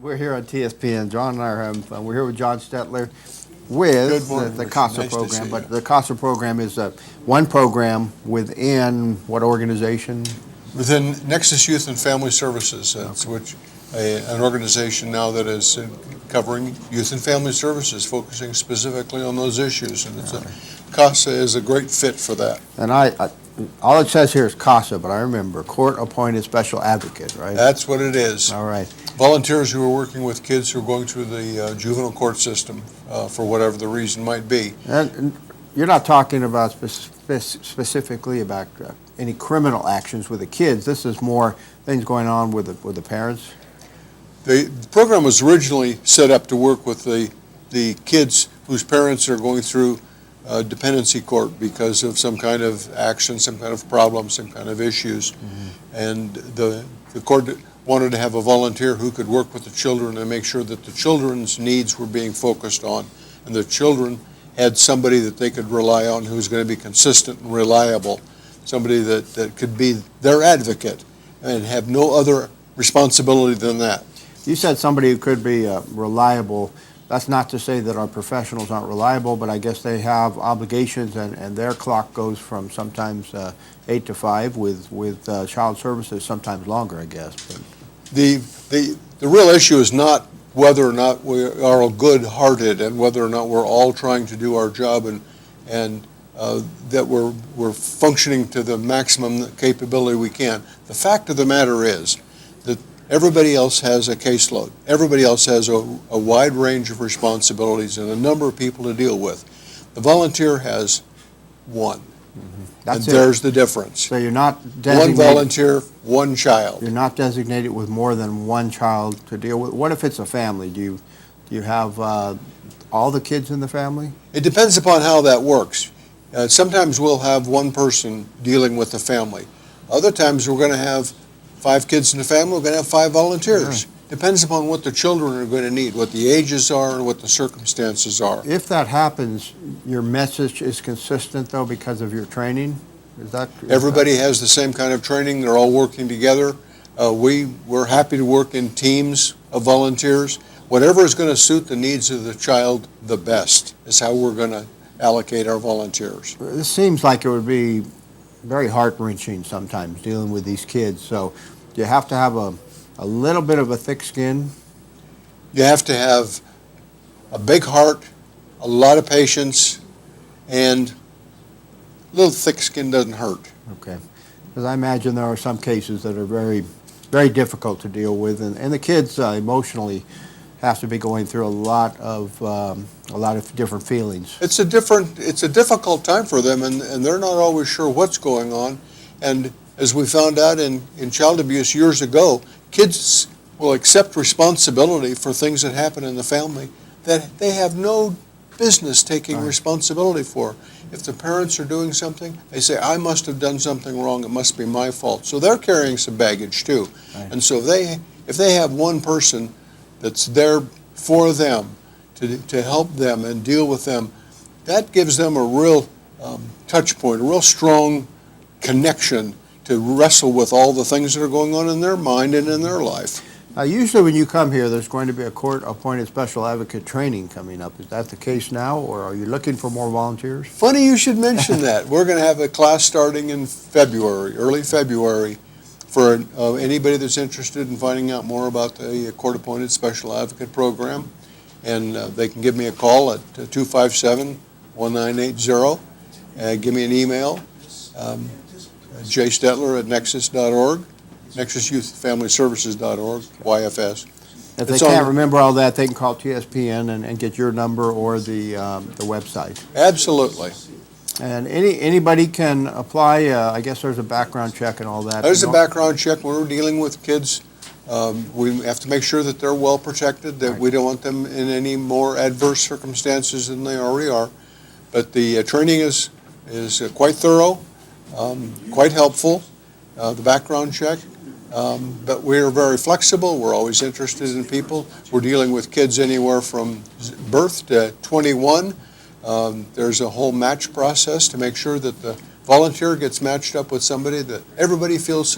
We're here on TSPN. John and I are having fun. We're here with John Stettler with the CASA Nice program. But the CASA program is one program within what organization? Within Nexus Youth and Family Services, an organization now that is covering youth and family services, focusing specifically on those issues. And CASA is a great fit for that. And all it says here is CASA, but I remember court-appointed special advocate, right? That's what it is. All right. Volunteers who are working with kids who are going through the juvenile court system for whatever the reason might be. And you're not talking about specifically about any criminal actions with the kids. This is more things going on with the parents. The program was originally set up to work with the kids whose parents are going through dependency court because of some kind of action, some kind of problem, some kind of issues. Mm-hmm. And the court wanted to have a volunteer who could work with the children and make sure that the children's needs were being focused on, and the children had somebody that they could rely on who's going to be consistent and reliable, somebody that could be their advocate and have no other responsibility than that. You said somebody who could be reliable. That's not to say that our professionals aren't reliable, but I guess they have obligations, and their clock goes from sometimes 8 to 5 with child services, sometimes longer, I guess. But the real issue is not whether or not we are good-hearted and whether or not we're all trying to do our job and that we're functioning to the maximum capability we can. The fact of the matter is that everybody else has a caseload. Everybody else has a wide range of responsibilities and a number of people to deal with. The volunteer has one. Mm-hmm. And there's the difference. So you're not designated. One volunteer, one child. You're not designated with more than one child to deal with. What if it's a family? Do you have all the kids in the family? It depends upon how that works. Sometimes we'll have one person dealing with the family. Other times we're going to have 5 kids in the family, we're going to have 5 volunteers. Yeah. Depends upon what the children are going to need, what the ages are, and what the circumstances are. If that happens, your message is consistent, though, because of your training? Everybody has the same kind of training. They're all working together. We're happy to work in teams of volunteers. Whatever is going to suit the needs of the child the best is how we're going to allocate our volunteers. This seems like it would be very heart-wrenching sometimes dealing with these kids. So you have to have a little bit of a thick skin. You have to have a big heart, a lot of patience, and a little thick skin doesn't hurt. Okay. Because I imagine there are some cases that are very, very difficult to deal with, and the kids emotionally have to be going through a lot of different feelings. It's a difficult time for them, and they're not always sure what's going on. And as we found out in child abuse years ago, kids will accept responsibility for things that happen in the family that they have no business taking responsibility for. If the parents are doing something, they say, I must have done something wrong, it must be my fault. So they're carrying some baggage too. Right. And so if they have one person that's there for them to help them and deal with them, that gives them a real touch point, a real strong connection to wrestle with all the things that are going on in their mind and in their life. Usually when you come here, there's going to be a court-appointed special advocate training coming up. Is that the case now, or are you looking for more volunteers? Funny you should mention that. We're going to have a class starting in February, early February, for anybody that's interested in finding out more about the court-appointed special advocate program. And they can give me a call at 257-1980. Give me an email, jstettler@nexus.org. NexusYouthFamilyServices.org, YFS. If they can't remember all that, they can call TSPN and get your number or the website. Absolutely. And anybody can apply. I guess there's a background check and all that. There's a background check when we're dealing with kids. We have to make sure that they're well protected, that we don't want them in any more adverse circumstances than they already are. But the training is quite thorough, quite helpful, the background check. But we're very flexible. We're always interested in people. We're dealing with kids anywhere from birth to 21. There's a whole match process to make sure that the volunteer gets matched up with somebody that everybody feels